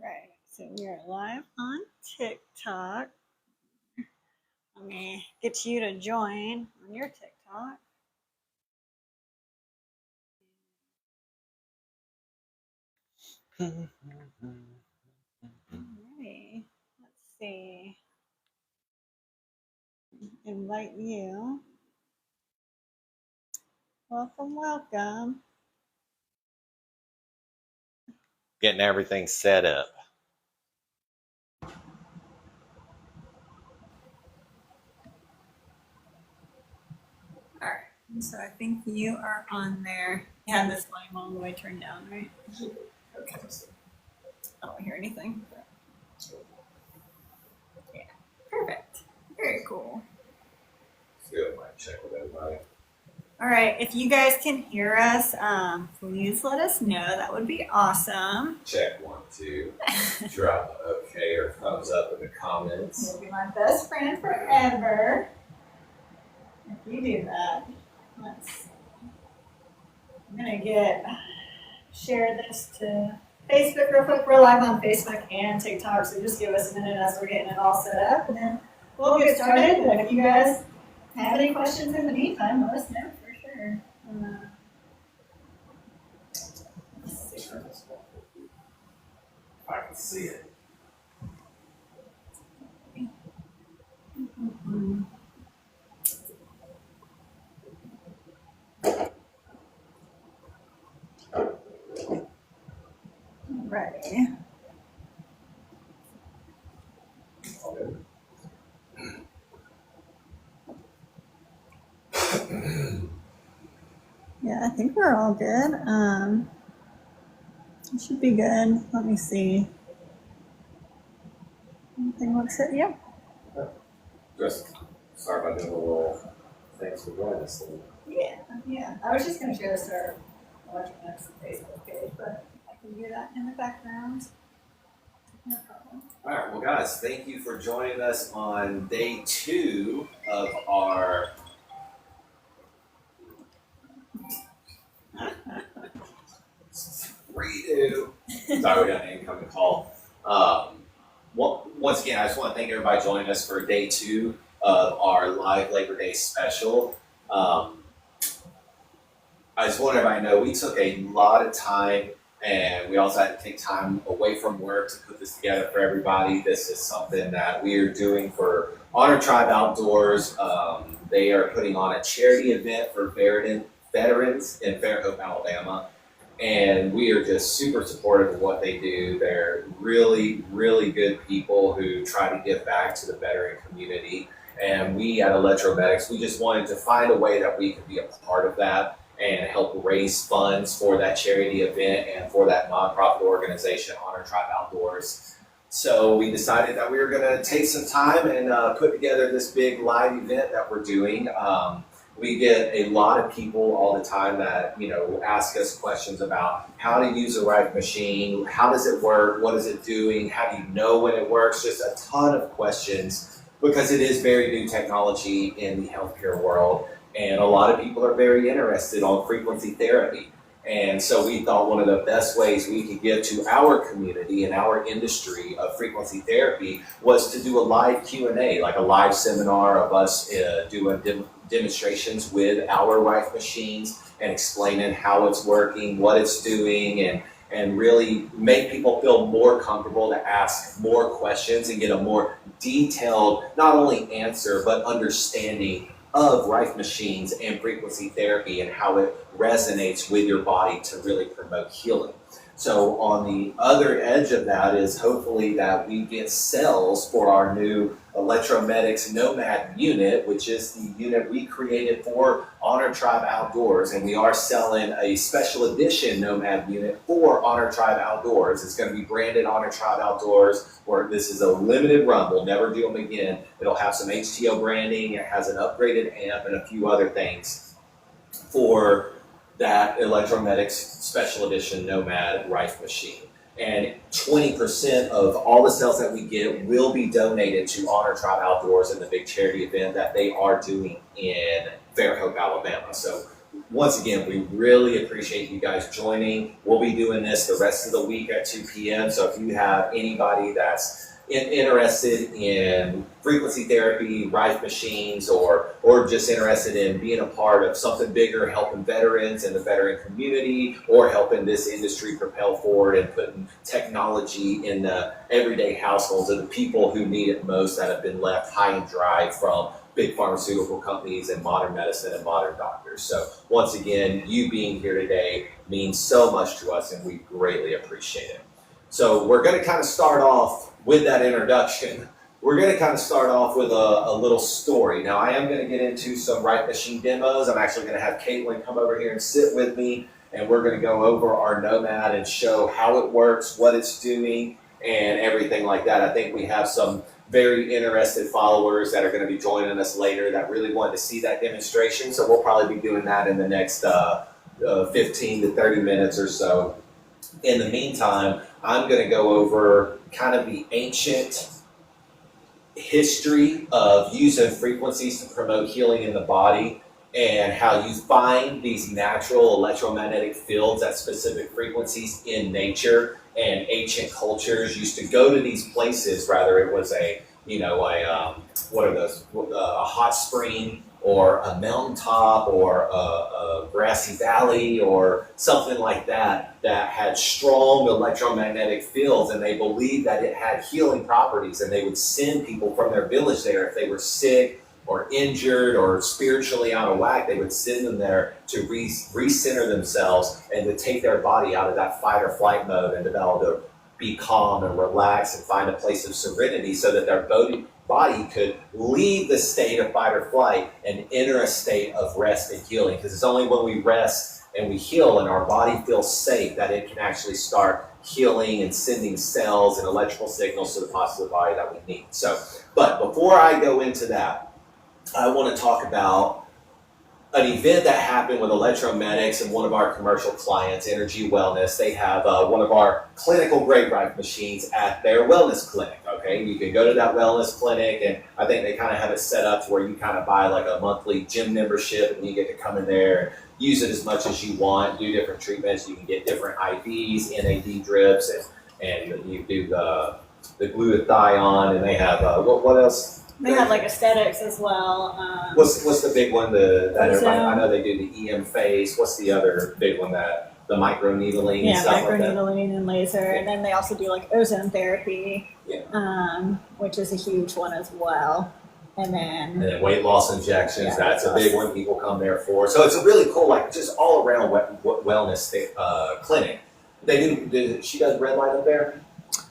right, so we are live on TikTok. Let me get you to join on your TikTok. Alrighty, let's see. Invite you. Welcome, welcome. Getting everything set up. All right, so I think you are on there. You had this volume all the way turned down, right? Okay. I don't hear anything. Yeah, perfect. Very cool. Good, mic check with everybody. All right, if you guys can hear us, please let us know. That would be awesome. Check 1, 2. Drop okay or thumbs up in the comments. You'll be my best friend forever if you do that. Let's see. I'm gonna share this to Facebook real quick. We're live on Facebook and TikTok, so just give us a minute as we're getting it all set up, and then we'll get started. And if you guys have any questions in the meantime, let us know for sure. Let's see. I can see it. Ready. Yeah, I think we're all good. It should be good. Let me see. Anything looks it? Yeah. Just sorry about doing a little thanks for joining us. Yeah. I was just going to share this to our Electronics Facebook page, but I can do that in the background. No problem. All right, well, guys, thank you for joining us on day 2 of our redo. Sorry, we got an incoming call. Once again, I just want to thank everybody joining us for day 2 of our live Labor Day special. I just want everybody to know we took a lot of time, and we also had to take time away from work to put this together for everybody. This is something that we are doing for Honor Tribe Outdoors. They are putting on a charity event for veterans in Fairhope, Alabama. And we are just super supportive of what they do. They're really, really good people who try to give back to the veteran community. And we at Electromedics, we just wanted to find a way that we could be a part of that and help raise funds for that charity event and for that nonprofit organization, Honor Tribe Outdoors. So we decided that we were going to take some time and put together this big live event that we're doing. We get a lot of people all the time that, ask us questions about how to use a rifle machine, how does it work, what is it doing, how do you know when it works, just a ton of questions because it is very new technology in the healthcare world. And a lot of people are very interested on frequency therapy. And so we thought one of the best ways we could give to our community and our industry of frequency therapy was to do a live Q&A, like a live seminar of us doing demonstrations with our rifle machines and explaining how it's working, what it's doing, and really make people feel more comfortable to ask more questions and get a more detailed, not only answer, but understanding of rifle machines and frequency therapy and how it resonates with your body to really promote healing. So on the other edge of that is hopefully that we get sales for our new Electromedics Nomad unit, which is the unit we created for Honor Tribe Outdoors. And we are selling a special edition Nomad unit for Honor Tribe Outdoors. It's going to be branded Honor Tribe Outdoors, or this is a limited run. We'll never do them again. It'll have some HTO branding. It has an upgraded amp and a few other things for that Electromedics Special Edition Nomad rifle machine. And 20% of all the sales that we get will be donated to Honor Tribe Outdoors in the big charity event that they are doing in Fairhope, Alabama. So once again, we really appreciate you guys joining. We'll be doing this the rest of the week at 2 p.m. So if you have anybody that's interested in frequency therapy, Rife machines, or just interested in being a part of something bigger, helping veterans and the veteran community, or helping this industry propel forward and putting technology in the everyday households of the people who need it most that have been left high and dry from big pharmaceutical companies and modern medicine and modern doctors. So once again, you being here today means so much to us, and we greatly appreciate it. So we're going to kind of start off with that introduction. We're going to kind of start off with a little story. Now, I am going to get into some Rife machine demos. I'm actually going to have Caitlin come over here and sit with me, and we're going to go over our Nomad and show how it works, what it's doing, and everything like that. I think we have some very interested followers that are going to be joining us later that really wanted to see that demonstration. So we'll probably be doing that in the next 15 to 30 minutes or so. In the meantime, I'm going to go over kind of the ancient history of using frequencies to promote healing in the body, and how you find these natural electromagnetic fields at specific frequencies in nature. And ancient cultures used to go to these places, whether it was a hot spring or a mountaintop or a grassy valley or something like that, that had strong electromagnetic fields, and they believed that it had healing properties, and they would send people from their village there if they were sick or injured or spiritually out of whack. They would send them there to recenter themselves and to take their body out of that fight or flight mode and to be able to be calm and relax and find a place of serenity, so that their body could leave the state of fight or flight and enter a state of rest and healing. Because it's only when we rest and we heal and our body feels safe that it can actually start healing and sending cells and electrical signals to the parts of the body that we need. So, but before I go into that, I want to talk about an event that happened with Electromedics and one of our commercial clients, Energy Wellness. They have one of our clinical grade Rife machines at their wellness clinic. Okay, you can go to that wellness clinic, and I think they kind of have it set up to where you kind of buy like a monthly gym membership, and you get to come in there and use it as much as you want, do different treatments. You can get different IVs, NAD drips, and you do the glutathione, and they have what else? They have like aesthetics as well. What's the big one? Ozone. I know they do the EM phase. What's the other big one? That the microneedling and Yeah, stuff like that. microneedling and laser, and then they also do like ozone therapy, Yeah. which is a huge one as well. And And then then weight loss injections. Yeah, That's weight a big one. People come there for. So it's a really cool, like just all around wellness clinic. She does red light up there.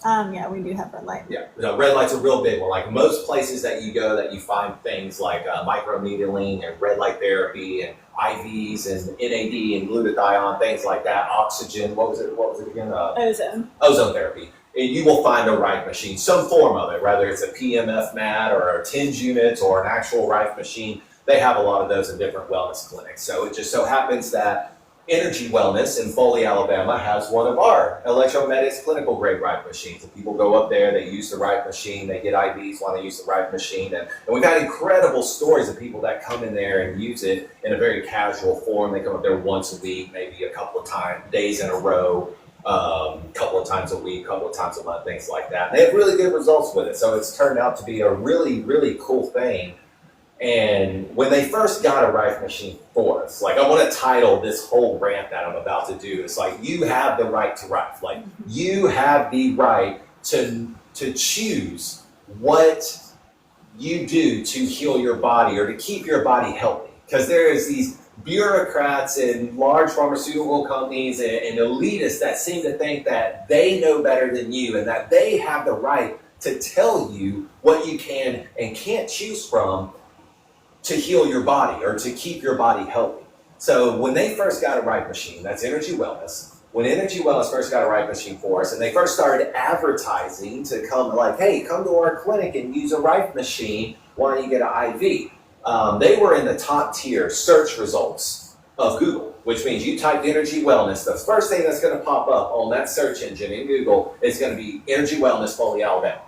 yeah, we do have red light. Yeah, no, red light's a real big one. Like most places that you go, that you find things like microneedling and red light therapy and IVs and NAD and glutathione, things like that. Oxygen. What was it again? Ozone. Ozone therapy. And you will find a Rife machine, some form of it, whether it's a PMF mat or a TENS unit or an actual Rife machine. They have a lot of those in different wellness clinics. So it just so happens that Energy Wellness in Foley, Alabama has one of our Electromedics clinical grade Rife machines. And people go up there, they use the Rife machine, they get IVs while they use the Rife machine. And we've had incredible stories of people that come in there and use it in a very casual form. They come up there once a week, maybe a couple of days in a row, couple of times a week, couple of times a month, things like that. And they have really good results with it. So it's turned out to be a really, really cool thing. And when they first got a Rife machine for us, like I want to title this whole rant that I'm about to do, it's like, you have the right to Rife. Like you have the right to choose what you do to heal your body or to keep your body healthy. Because there is these bureaucrats and large pharmaceutical companies and elitists that seem to think that they know better than you and that they have the right to tell you what you can and can't choose from to heal your body or to keep your body healthy. So when they first got a Rife machine, that's Energy Wellness. When Energy Wellness first got a Rife machine for us, and they first started advertising to come like, hey, come to our clinic and use a Rife machine, why don't you get an IV? They were in the top tier search results of Google, which means you typed Energy Wellness, the first thing that's going to pop up on that search engine in Google is going to be Energy Wellness Foley, Alabama.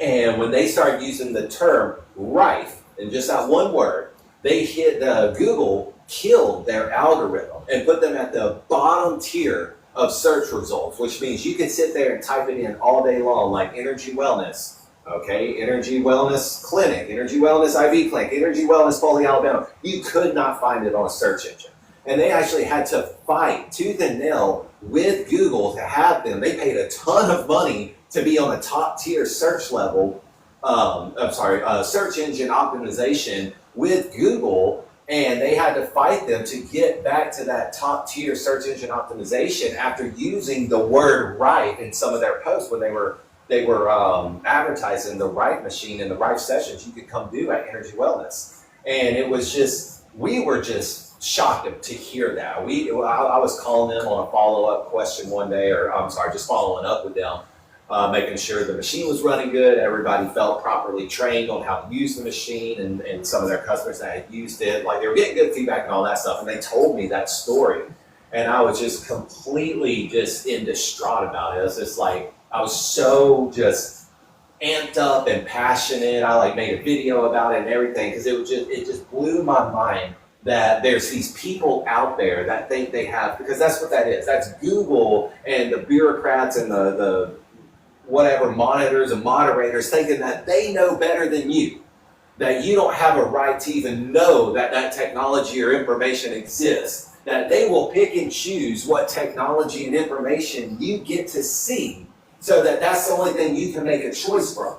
And when they started using the term Rife, in just that one word, they hit Google killed their algorithm and put them at the bottom tier of search results, which means you can sit there and type it in all day long, like energy wellness, okay, energy wellness clinic, energy wellness IV clinic, energy wellness Foley, Alabama. You could not find it on a search engine. And they actually had to fight tooth and nail with Google to have them. They paid a ton of money to be on a top tier search level, search engine optimization with Google, and they had to fight them to get back to that top tier search engine optimization after using the word right in some of their posts when they were advertising the right machine and the right sessions you could come do at Energy Wellness. And it was just, we were just shocked to hear that. I was calling them on a follow-up question one day, just following up with them, making sure the machine was running good, everybody felt properly trained on how to use the machine, and some of their customers that had used it, like they were getting good feedback and all that stuff, and they told me that story. And I was just completely just distraught about it. It was just like, I was so just amped up and passionate. I like made a video about it and everything, because it just blew my mind that there's these people out there that think they have, because that's what that is. That's Google and the bureaucrats and the whatever monitors and moderators thinking that they know better than you, that you don't have a right to even know that that technology or information exists, that they will pick and choose what technology and information you get to see, so that that's the only thing you can make a choice from,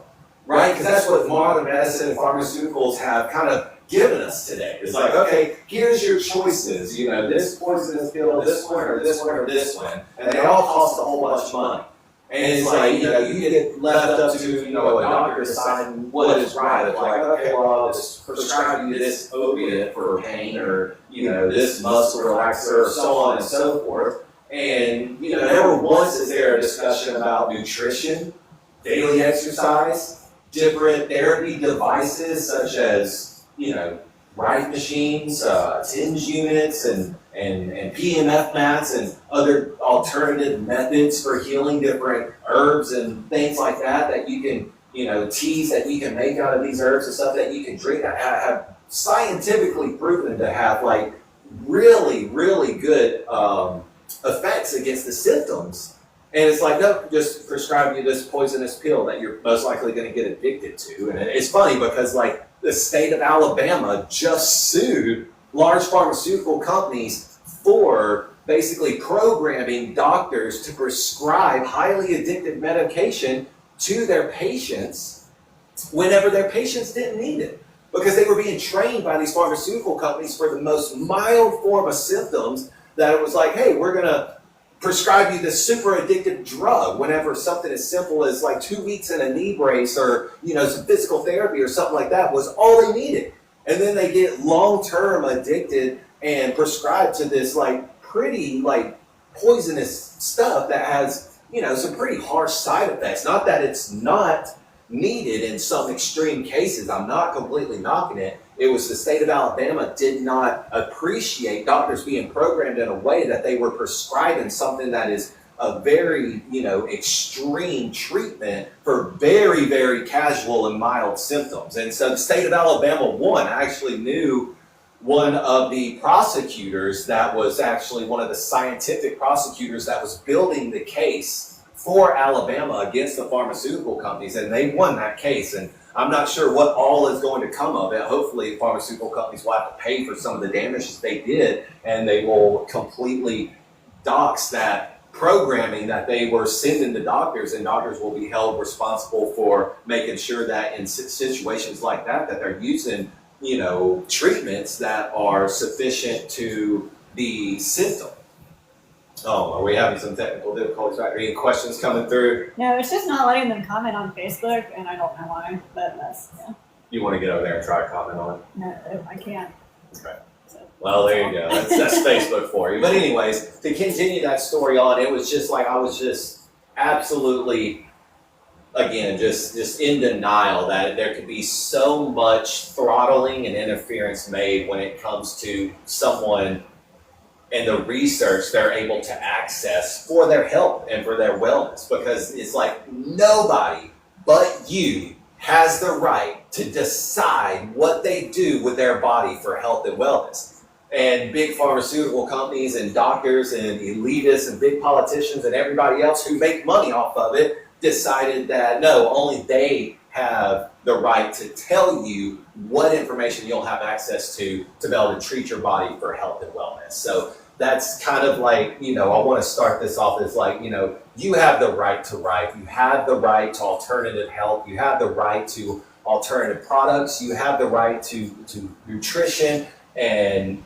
right? Because that's what modern medicine and pharmaceuticals have kind of given us today. It's like, okay, here's your choices, this poisonous pill, this one, or this one, or this one, and they all cost a whole bunch of money. And it's like, you get left up to, a doctor deciding what is right. It's like, okay, well, I'll just prescribe you this opiate for pain, or, this muscle relaxer, or so on and so forth. And, never once is there a discussion about nutrition, daily exercise, different therapy devices such as, right machines, TINS units, and PMF mats, and other alternative methods for healing, different herbs and things like that you can, teas that you can make out of these herbs and stuff that you can drink that have scientifically proven to have like really, really good effects against the symptoms. And it's like, no, just prescribe you this poisonous pill that you're most likely going to get addicted to. And it's funny because like the state of Alabama just sued large pharmaceutical companies for basically programming doctors to prescribe highly addictive medication to their patients whenever their patients didn't need it. Because they were being trained by these pharmaceutical companies for the most mild form of symptoms, that it was like, hey, we're going to prescribe you this super addictive drug whenever something as simple as like 2 weeks in a knee brace, or some physical therapy or something like that was all they needed. And then they get long-term addicted and prescribed to this like pretty like poisonous stuff that has some pretty harsh side effects. Not that it's not needed in some extreme cases, I'm not completely knocking it. It was the state of Alabama did not appreciate doctors being programmed in a way that they were prescribing something that is a very, extreme treatment for very, very casual and mild symptoms. And so the state of Alabama won. I actually knew one of the prosecutors that was actually one of the scientific prosecutors that was building the case for Alabama against the pharmaceutical companies, and they won that case. And I'm not sure what all is going to come of it. Hopefully pharmaceutical companies will have to pay for some of the damages they did, and they will completely dox that programming that they were sending to doctors, and doctors will be held responsible for making sure that in situations like that they're using, treatments that are sufficient to the symptom. Oh, are we having some technical difficulties? Right? Are any questions coming through? No, it's just not letting them comment on Facebook, and I don't know why, but yeah. You want to get over there and try to comment on it? No, I can't. Okay. Well, there you go. That's Facebook for you. But anyways, to continue that story on, it was just like I was just absolutely, again, just in denial that there could be so much throttling and interference made when it comes to someone and the research they're able to access for their health and for their wellness. Because it's like nobody but you has the right to decide what they do with their body for health and wellness. and big pharmaceutical companies and doctors and elitists and big politicians and everybody else who make money off of it decided that no, only they have the right to tell you what information you'll have access to be able to treat your body for health and wellness. So that's kind of like, I want to start this off as like, you have the right to write, you have the right to alternative health, you have the right to alternative products, you have the right to nutrition and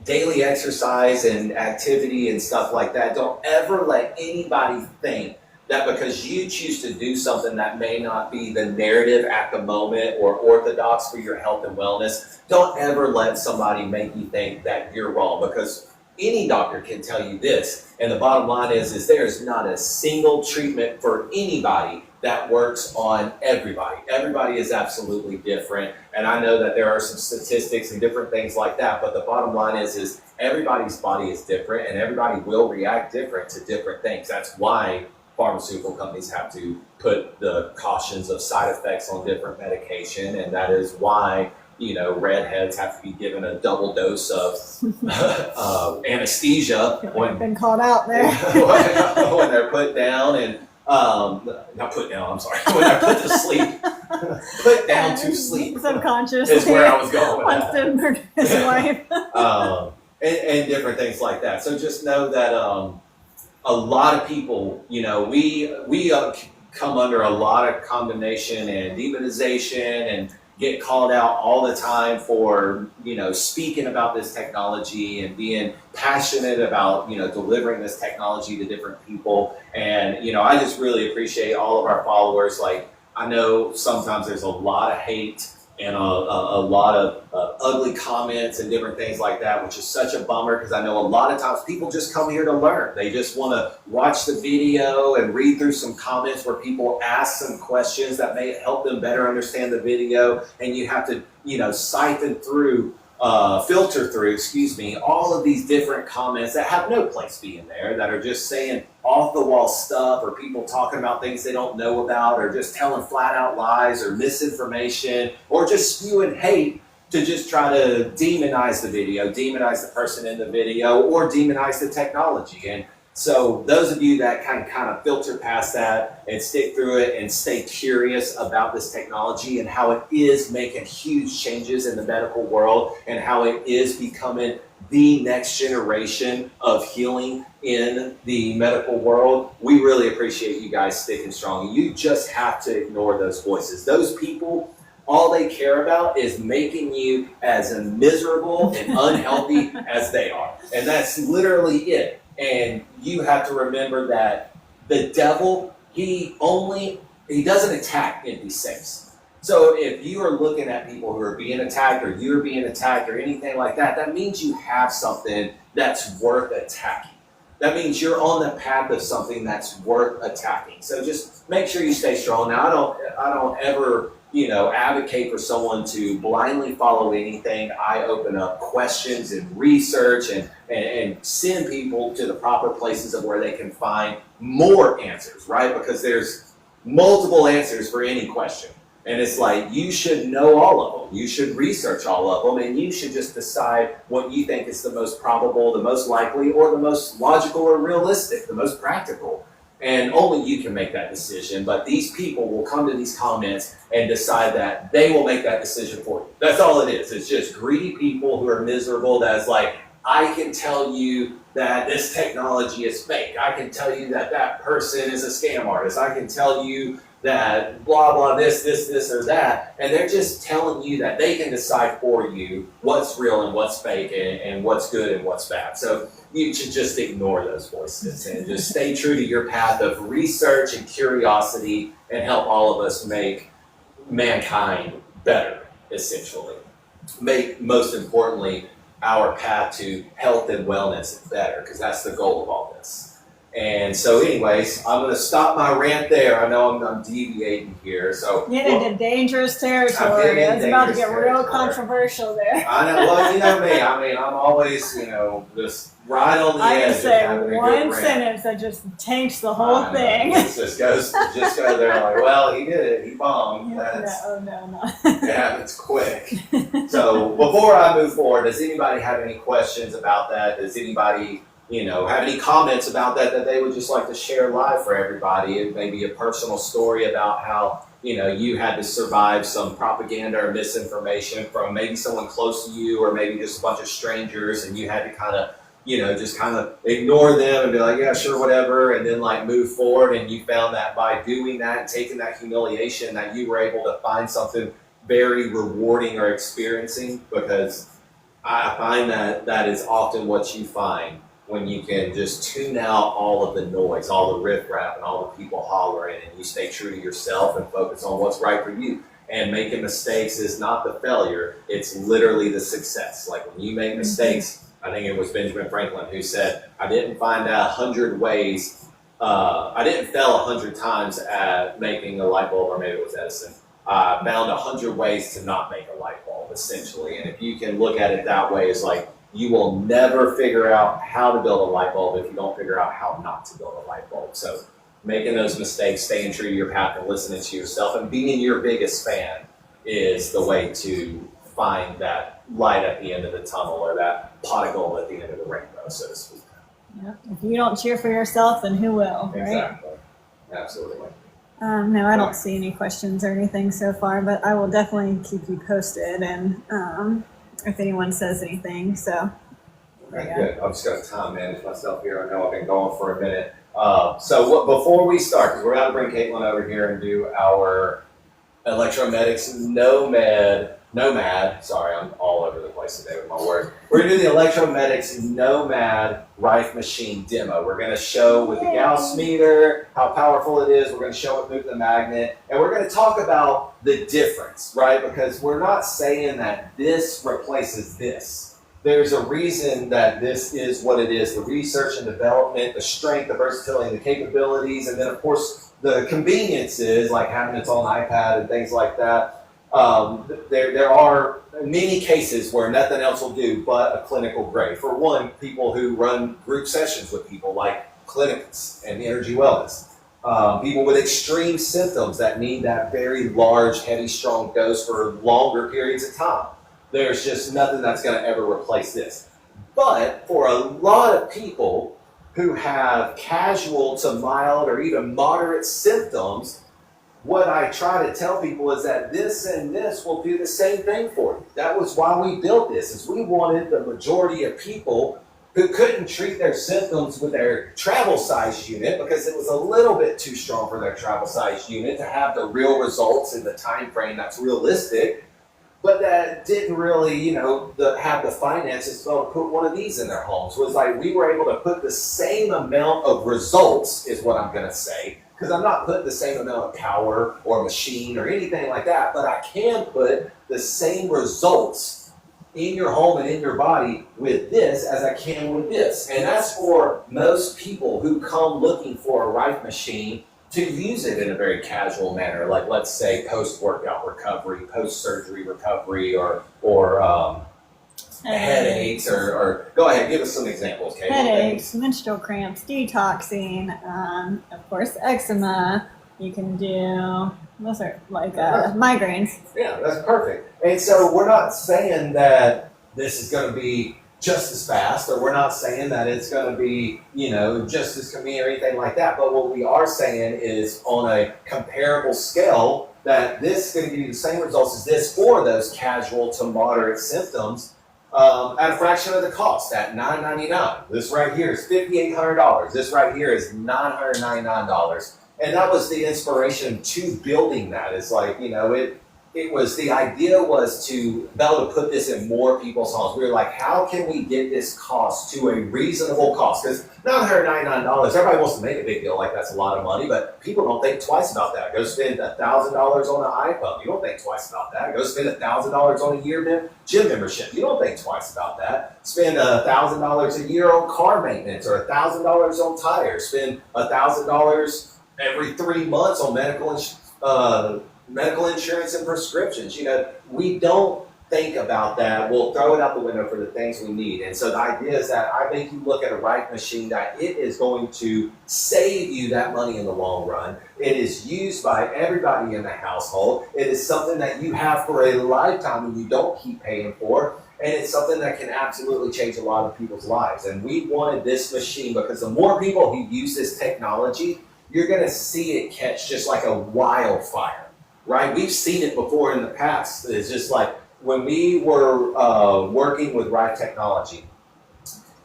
daily exercise and activity and stuff like that. Don't ever let anybody think that because you choose to do something that may not be the narrative at the moment or orthodox for your health and wellness, don't ever let somebody make you think that you're wrong, because any doctor can tell you this. And the bottom line is there's not a single treatment for anybody that works on everybody. Everybody is absolutely different. And I know that there are some statistics and different things like that, but the bottom line is everybody's body is different and everybody will react different to different things. That's why pharmaceutical companies have to put the cautions of side effects on different medication, and that is why redheads have to be given a double dose of anesthesia when been called out there when they're put down and not put down. I'm sorry, when they're put to sleep. Put down to sleep. Subconscious is where I was going with wants to murder his wife. And different things like that. So just know that a lot of people, we come under a lot of condemnation and demonization and get called out all the time for, speaking about this technology and being passionate about, delivering this technology to different people. And, I just really appreciate all of our followers. Like, I know sometimes there's a lot of hate and a lot of ugly comments and different things like that, which is such a bummer, because I know a lot of times people just come here to learn. They just want to watch the video and read through some comments where people ask some questions that may help them better understand the video, and you have to, siphon through, filter through, all of these different comments that have no place being there, that are just saying off-the-wall stuff, or people talking about things they don't know about, or just telling flat-out lies or misinformation, or just spewing hate to just try to demonize the video, demonize the person in the video, or demonize the technology. And so those of you that can kind of filter past that and stick through it and stay curious about this technology and how it is making huge changes in the medical world and how it is becoming the next generation of healing in the medical world, we really appreciate you guys sticking strong. You just have to ignore those voices. Those people, all they care about is making you as miserable and unhealthy as they are. And that's literally it. And you have to remember that the devil, he doesn't attack empty safes. So if you are looking at people who are being attacked, or you're being attacked, or anything like that, that means you have something that's worth attacking. That means you're on the path of something that's worth attacking. So just make sure you stay strong. Now, I don't ever, advocate for someone to blindly follow anything. I open up questions and research and send people to the proper places of where they can find more answers, right? Because there's multiple answers for any question. And it's like, you should know all of them. You should research all of them, and you should just decide what you think is the most probable, the most likely, or the most logical or realistic, the most practical. And only you can make that decision. But these people will come to these comments and decide that they will make that decision for you. That's all it is. It's just greedy people who are miserable. That's like, I can tell you that this technology is fake. I can tell you that that person is a scam artist. I can tell you that blah, blah, this, or that. And they're just telling you that they can decide for you what's real and what's fake and what's good and what's bad. So you should just ignore those voices and just stay true to your path of research and curiosity and help all of us make mankind better, essentially. Make, most importantly, our path to health and wellness better, because that's the goal of all this. And so anyways, I'm going to stop my rant there. I know I'm deviating here. So Get into dangerous territory. It's about to get real controversial there. I know. Well, you know me. I mean, I'm always, just right on the I edge. can say of having a one good sentence that just tanks the whole thing. It just go there like, well, he did it. He bombed. No. It happens quick. So before I move forward, does anybody have any questions about that? Does anybody have any comments about that they would just like to share live for everybody? It may be a personal story about how, you had to survive some propaganda or misinformation from maybe someone close to you or maybe just a bunch of strangers, and you had to kind of, just kind of ignore them and be like, yeah, sure, whatever, and then like move forward. And you found that by doing that and taking that humiliation that you were able to find something very rewarding or experiencing, because I find that is often what you find when you can just tune out all of the noise, all the riffraff, and all the people hollering, and you stay true to yourself and focus on what's right for you. And making mistakes is not the failure, it's literally the success. Like when you make mistakes, I think it was Benjamin Franklin who said, I didn't find out 100 ways, I didn't fail 100 times at making a light bulb, or maybe it was Edison. I found 100 ways to not make a light bulb, essentially. And if you can look at it that way, it's like, you will never figure out how to build a light bulb if you don't figure out how not to build a light bulb. So making those mistakes, staying true to your path, and listening to yourself, and being your biggest fan is the way to find that light at the end of the tunnel, or that pot of gold at the end of the rainbow, so to speak. Yeah. If you don't cheer for yourself, then who will, right? Exactly. Absolutely. No, I don't see any questions or anything so far, but I will definitely keep you posted, and if anyone says anything. So Okay, good. I'm just going to time manage myself here. I know I've been going for a minute. Before we start, because we're going to bring Caitlin over here and do our Electromedics Nomad. Sorry, I'm all over the place today with my words. We're going to do the Electromedics Nomad Rife Machine demo. We're going to show with the Gauss meter how powerful it is. We're going to show it moving the magnet. And we're going to talk about the difference, right? Because we're not saying that this replaces this. There's a reason that this is what it is. The research and development, the strength, the versatility, the capabilities, and then of course the conveniences, like having its own iPad and things like that. There are many cases where nothing else will do but a clinical grade. For one, people who run group sessions with people, like clinics and energy wellness. People with extreme symptoms that need that very large, heavy, strong dose for longer periods of time. There's just nothing that's going to ever replace this. But for a lot of people who have casual to mild or even moderate symptoms, what I try to tell people is that this and this will do the same thing for you. That was why we built this, is we wanted the majority of people who couldn't treat their symptoms with their travel size unit because it was a little bit too strong for their travel size unit to have the real results in the time frame that's realistic, but that didn't really, have the finances to put one of these in their homes. It was like we were able to put the same amount of results, is what I'm going to say, because I'm not putting the same amount of power or machine or anything like that, but I can put the same results in your home and in your body with this as I can with this. And that's for most people who come looking for a Rife machine to use it in a very casual manner, like let's say post-workout recovery, post-surgery recovery, or headaches, or go ahead, give us some examples, Kate. Headaches, menstrual cramps, detoxing, of course, eczema. You can do, those are like migraines. Yeah, that's perfect. And so we're not saying that this is going to be just as fast, or we're not saying that it's going to be, just as convenient or anything like that. But what we are saying is on a comparable scale that this is going to give you the same results as this for those casual to moderate symptoms at a fraction of the cost, at $9.99. This right here is $5,800. This right here is $999. And that was the inspiration to building that. It's like, the idea was to be able to put this in more people's homes. We were like, how can we get this cost to a reasonable cost? Because $999, everybody wants to make a big deal like that's a lot of money, but people don't think twice about that. Go spend $1,000 on an iPhone. You don't think twice about that. Go spend $1,000 on a year gym membership. You don't think twice about that. Spend $1,000 a year on car maintenance or $1,000 on tires. Spend $1,000 every 3 months on medical insurance and prescriptions. We don't think about that. We'll throw it out the window for the things we need. And so the idea is that I think you look at a right machine that it is going to save you that money in the long run. It is used by everybody in the household. It is something that you have for a lifetime and you don't keep paying for. And it's something that can absolutely change a lot of people's lives. And we wanted this machine because the more people who use this technology, you're going to see it catch just like a wildfire. Right? We've seen it before in the past. It's just like when we were working with Rife Technology,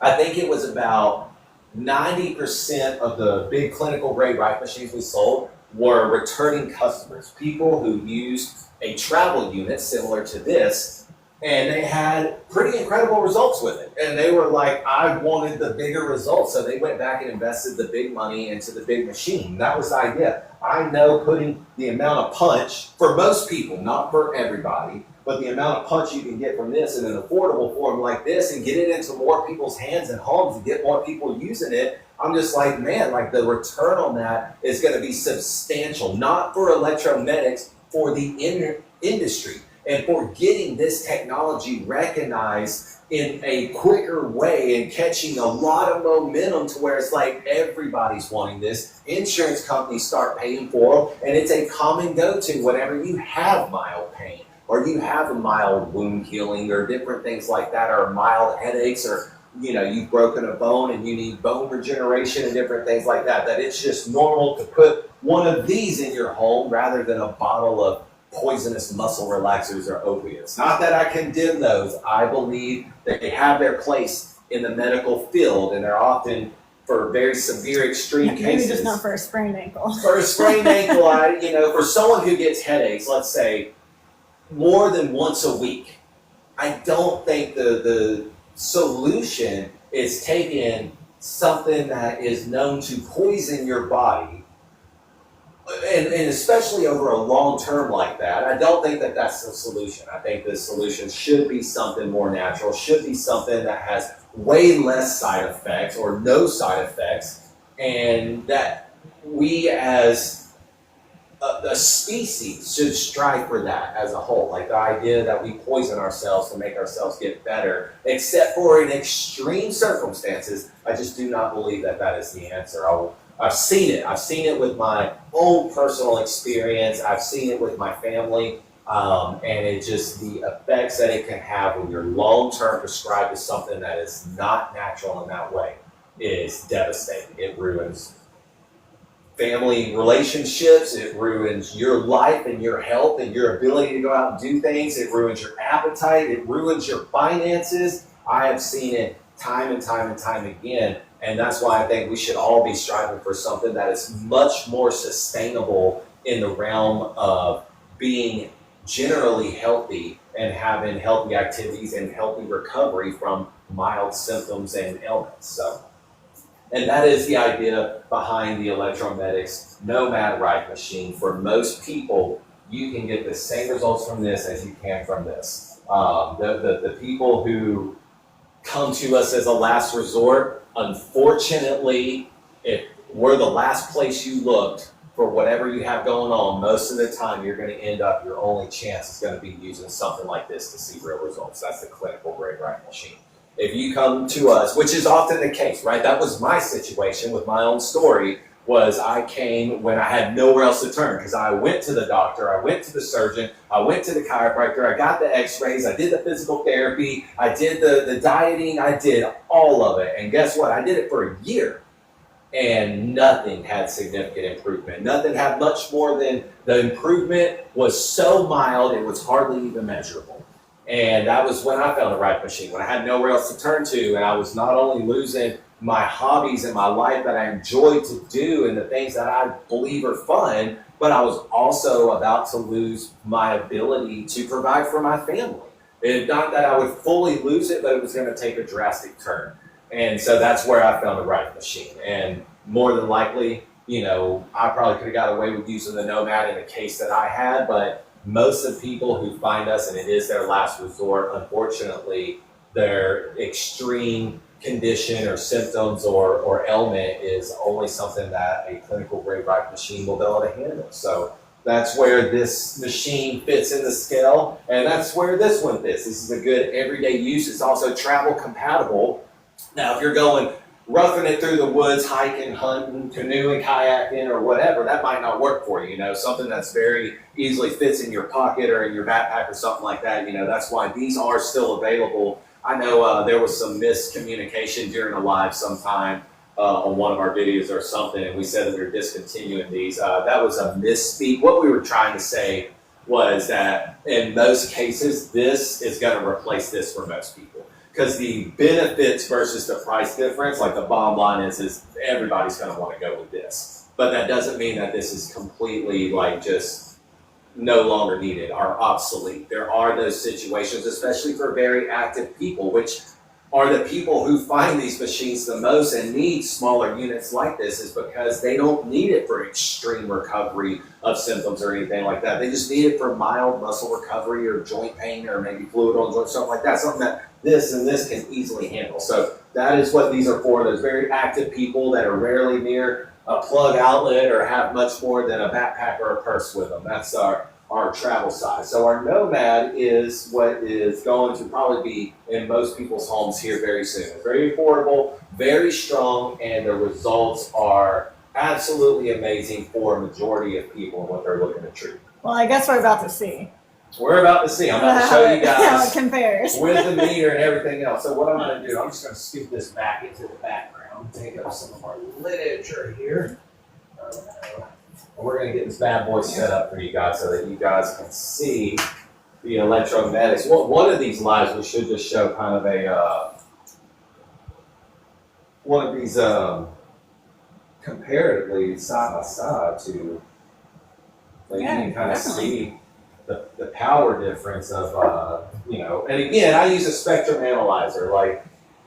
I think it was about 90% of the big clinical grade Rife machines we sold were returning customers, people who used a travel unit similar to this, and they had pretty incredible results with it. And they were like, I wanted the bigger results. So they went back and invested the big money into the big machine. That was the idea. I know putting the amount of punch, for most people, not for everybody, but the amount of punch you can get from this in an affordable form like this and get it into more people's hands and homes and get more people using it, I'm just like, man, like the return on that is going to be substantial, not for electromedics, for the industry. And for getting this technology recognized in a quicker way and catching a lot of momentum to where it's like everybody's wanting this. Insurance companies start paying for them, and it's a common go-to whenever you have mild pain or you have a mild wound healing or different things like that, or mild headaches, or you've broken a bone and you need bone regeneration and different things like that, that it's just normal to put one of these in your home rather than a bottle of poisonous muscle relaxers or opiates. Not that I condemn those. I believe that they have their place in the medical field, and they're often for very severe, extreme cases. Maybe just not for a sprained ankle. For a sprained ankle, for someone who gets headaches, let's say, more than once a week, I don't think the solution is taking something that is known to poison your body, and especially over a long term like that. I don't think that that's the solution. I think the solution should be something more natural, should be something that has way less side effects or no side effects, and that we as a species should strive for that as a whole. Like the idea that we poison ourselves to make ourselves get better, except for in extreme circumstances, I just do not believe that that is the answer. I've seen it. I've seen it with my own personal experience. I've seen it with my family. And it just, the effects that it can have when you're long-term prescribed to something that is not natural in that way is devastating. It ruins family relationships. It ruins your life and your health and your ability to go out and do things. It ruins your appetite. It ruins your finances. I have seen it time and time and time again. And that's why I think we should all be striving for something that is much more sustainable in the realm of being generally healthy and having healthy activities and healthy recovery from mild symptoms and ailments. And that is the idea behind the Electromedics Nomad Ride machine. For most people, you can get the same results from this as you can from this. The people who come to us as a last resort, unfortunately, if we're the last place you looked for whatever you have going on, most of the time you're going to end up, your only chance is going to be using something like this to see real results. That's the clinical grade ride machine. If you come to us, which is often the case, right? That was my situation with my own story, was I came when I had nowhere else to turn, because I went to the doctor, I went to the surgeon, I went to the chiropractor, I got the x-rays, I did the physical therapy, I did the dieting, I did all of it. And guess what? I did it for a year. And nothing had significant improvement. Nothing had much more than the improvement was so mild it was hardly even measurable. And that was when I found the right machine, when I had nowhere else to turn to, and I was not only losing my hobbies in my life that I enjoy to do and the things that I believe are fun, but I was also about to lose my ability to provide for my family. It's not that I would fully lose it, but it was going to take a drastic turn. And so that's where I found the right machine. And more than likely, you know, I probably could have got away with using the Nomad in the case that I had, but most of the people who find us and it is their last resort, unfortunately, their extreme condition or symptoms or ailment is only something that a clinical grade right machine will be able to handle. So that's where this machine fits in the scale, and that's where this one fits. This is a good everyday use. It's also travel compatible. Now, if you're going roughing it through the woods, hiking, hunting, canoeing, kayaking, or whatever, that might not work for you. You know, something that's very easily fits in your pocket or in your backpack or something like that. You know, that's why these are still available. I know there was some miscommunication during a live sometime on one of our videos or something, and we said that they're discontinuing these. That was a misspeak. What we were trying to say was that in most cases, this is going to replace this for most people. Because the benefits versus the price difference, like the bottom line is everybody's going to want to go with this. But that doesn't mean that this is completely like just no longer needed or obsolete. There are those situations, especially for very active people, which are the people who find these machines the most and need smaller units like this, is because they don't need it for extreme recovery of symptoms or anything like that. They just need it for mild muscle recovery or joint pain or maybe fluid on joint, something like that, something that this and this can easily handle. So that is what these are for, those very active people that are rarely near a plug outlet or have much more than a backpack or a purse with them. That's our travel size. So our Nomad is what is going to probably be in most people's homes here very soon. It's very affordable, very strong, and the results are absolutely amazing for a majority of people and what they're looking to treat. Well, I guess we're about to see. We're about to see. I'm about to show you how it guys compares. with the meter and everything else. So what I'm going to do, I'm just going to scoop this back into the background, take up some of our literature here. We're going to get this bad boy set up for you guys so that you guys can see the electromagnetics. One of these lives we should just show kind of a one of these comparatively side by side to, like, Yeah, you can kind of definitely see the power difference of you know. And again, I use a spectrum analyzer. Like,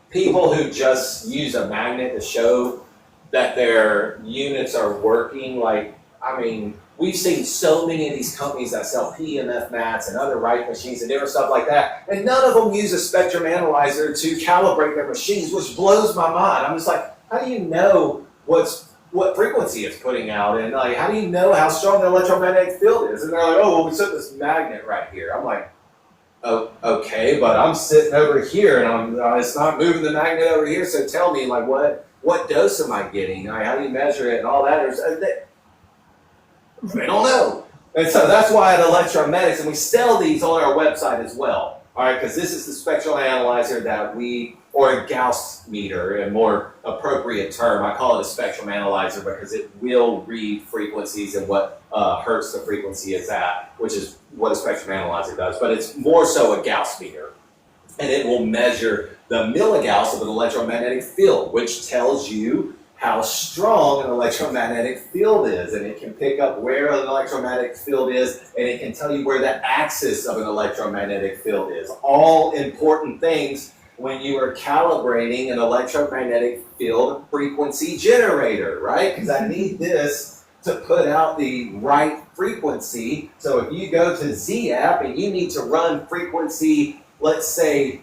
people who just use a magnet to show that their units are working, like, I mean, we've seen so many of these companies that sell PEMF mats and other right machines and different stuff like that, and none of them use a spectrum analyzer to calibrate their machines, which blows my mind. I'm just like, how do you know what frequency it's putting out, and like, how do you know how strong the electromagnetic field is? And they're like, oh, well, we set this magnet right here. I'm like, oh, okay, but I'm sitting over here, and it's not moving the magnet over here. So tell me, like, what dose am I getting? Like, how do you measure it and all that? They don't know. And so that's why at Electromagnetics, and we sell these on our website as well. All right, because this is the spectral analyzer that or a Gauss meter, a more appropriate term. I call it a spectrum analyzer because it will read frequencies and what hertz the frequency is at, which is what a spectrum analyzer does. But it's more so a Gauss meter. And it will measure the milligauss of an electromagnetic field, which tells you how strong an electromagnetic field is. And it can pick up where an electromagnetic field is, and it can tell you where the axis of an electromagnetic field is. All important things when you are calibrating an electromagnetic field frequency generator, right? Because I need this to put out the right frequency. So if you go to Z-App and you need to run frequency, let's say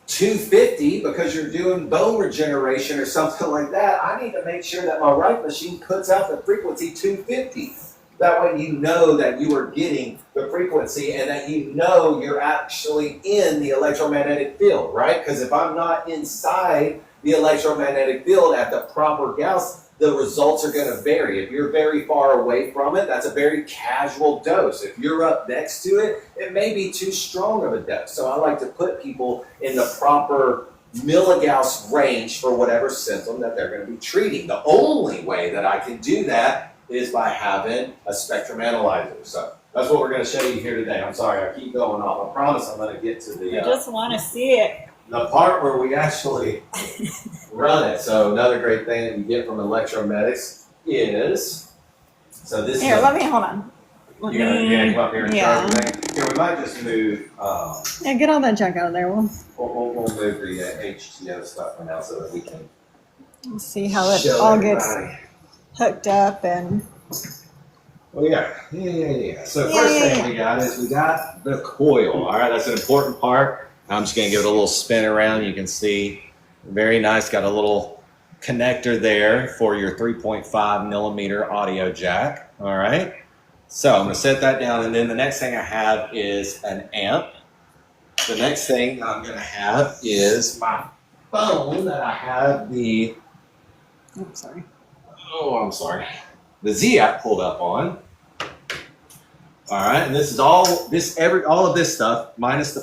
250, because you're doing bone regeneration or something like that, I need to make sure that my right machine puts out the frequency 250. That way you know that you are getting the frequency and that you know you're actually in the electromagnetic field, right? Because if I'm not inside the electromagnetic field at the proper Gauss, the results are going to vary. If you're very far away from it, that's a very casual dose. If you're up next to it, it may be too strong of a dose. So I like to put people in the proper milligauss range for whatever symptom that they're going to be treating. The only way that I can do that is by having a spectrum analyzer. So that's what we're going to show you here today. I'm sorry, I keep going off. I promise I'm going to get to the... I just want to see it. the part where we actually run it. So another great thing that you get from Electromedics is, so this Here, is, let me, hold on. you gotta come up here and Yeah. try everything. Here, we might just move, Yeah, get all that junk out of there. We'll we'll move the HTO stuff for now so that we can see how it show all everybody. gets hooked up and. Oh yeah. So first thing we got is we got the coil. All right, that's an important part. I'm just gonna give it a little spin around. You can see, very nice. Got a little connector there for your 3.5 millimeter audio jack. All right. So I'm gonna set that down, and then the next thing I have is an amp. The next thing I'm gonna have is my phone that I have the. Oh, sorry. Oh, I'm sorry. The Z app pulled up on. All right, and this is all of this stuff minus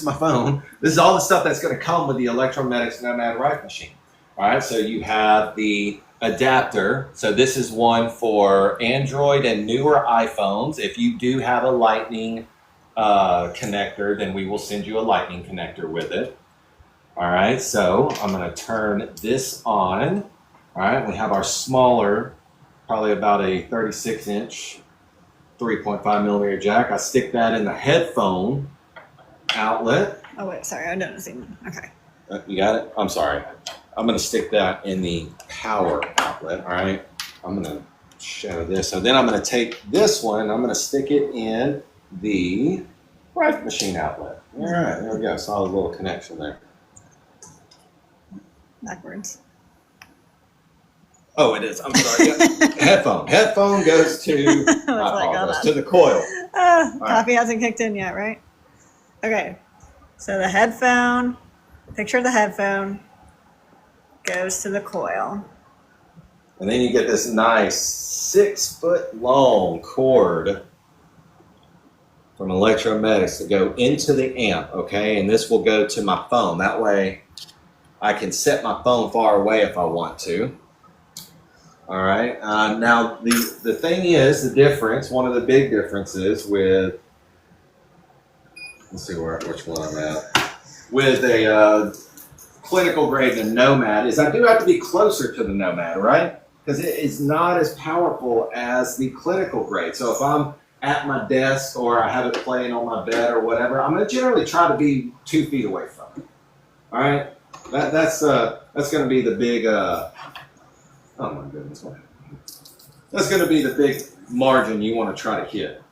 my phone. This is all the stuff that's going to come with the Electromedics Nomad Rifle Machine. All right, so you have the adapter. So this is one for Android and newer iPhones. If you do have a Lightning connector, then we will send you a Lightning connector with it. All right, so I'm going to turn this on. All right, we have our smaller, probably about a 36-inch 3.5 millimeter jack. I stick that in the headphone outlet. Oh, wait, sorry. I didn't see one. Okay. You got it? I'm sorry. I'm going to stick that in the power outlet. All right. I'm going to show this. So then I'm going to take this one and I'm going to stick it in the rifle machine outlet. All right. There we go. Saw a little connection there. Backwards. Oh, it is. I'm sorry. Yeah. Headphone goes to, to the coil. Coffee hasn't kicked in yet, right? Okay. So the headphone, picture the headphone, goes to the coil. And then you get this nice 6-foot long cord from Electromedics to go into the amp, okay? And this will go to my phone. That way I can set my phone far away if I want to. All right. Now, the thing is, the difference, one of the big differences with, let's see which one I'm at, with a clinical grade and Nomad is I do have to be closer to the Nomad, right? Because it is not as powerful as the clinical grade. So if I'm at my desk or I have it playing on my bed or whatever, I'm going to generally try to be 2 feet away from it. All right. That's going to be the big. Oh my goodness, what happened? That's going to be the big margin you want to try to hit.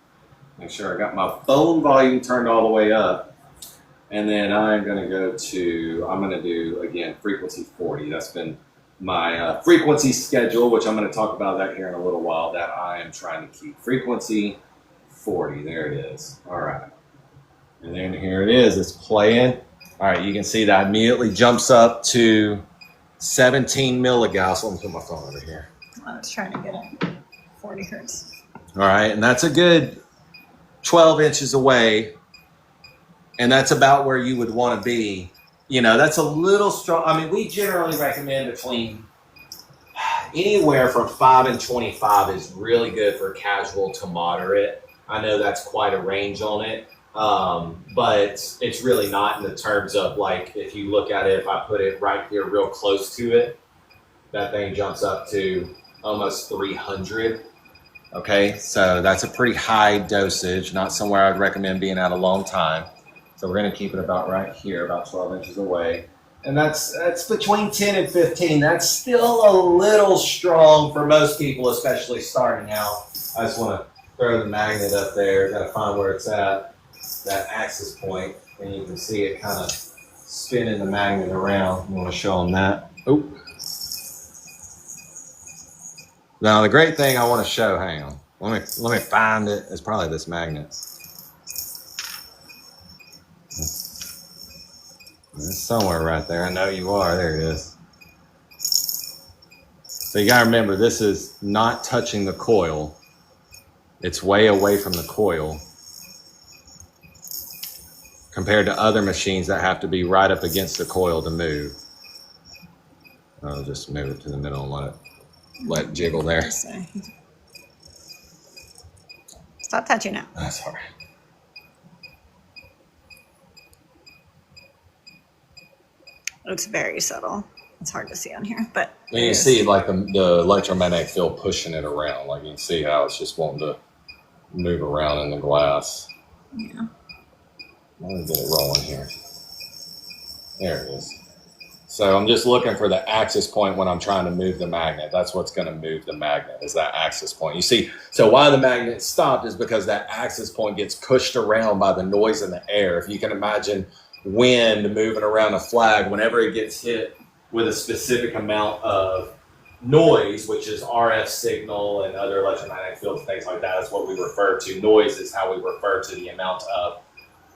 Make sure I got my phone volume turned all the way up. And then I'm going to do, again, frequency 40. That's been my frequency schedule, which I'm going to talk about that here in a little while, that I am trying to keep. Frequency 40, there it is. All right. And then here it is, it's playing. All right, you can see that immediately jumps up to 17 milligauss. Let me put my phone over here. I was trying to get it 40 hertz. All right, and that's a good 12 inches away, and that's about where you would want to be. You know, that's a little strong. I mean, we generally recommend between anywhere from 5 and 25 is really good for casual to moderate. I know that's quite a range on it. But it's really not in the terms of, like, if you look at it, if I put it right here real close to it, that thing jumps up to almost 300. Okay, so that's a pretty high dosage, not somewhere I'd recommend being at a long time. So we're going to keep it about right here, about 12 inches away. And that's between 10 and 15. That's still a little strong for most people, especially starting out. I just want to throw the magnet up there. Got to find where it's at. That axis point, and you can see it kind of spinning the magnet around. I want to show them that. Oh. Now the great thing I want to show, hang on. Let me find it. It's probably this magnet. It's somewhere right there. I know you are. There it is. So you gotta remember, this is not touching the coil. It's way away from the coil, compared to other machines that have to be right up against the coil to move. I'll just move it to the middle and let it jiggle there. Stop touching it. Stop touching it. That's all right. It's very subtle. It's hard to see on here, but And you see like the electromagnetic field pushing it around. Like you can see how it's just wanting to move around in the glass. Yeah. Let me get it rolling here. There it is. So I'm just looking for the axis point when I'm trying to move the magnet. That's what's going to move the magnet, is that axis point. You see, so why the magnet stopped is because that axis point gets pushed around by the noise in the air. If you can imagine wind moving around a flag, whenever it gets hit with a specific amount of noise, which is RF signal and other electromagnetic fields, things like that, is what we refer to. Noise is how we refer to the amount of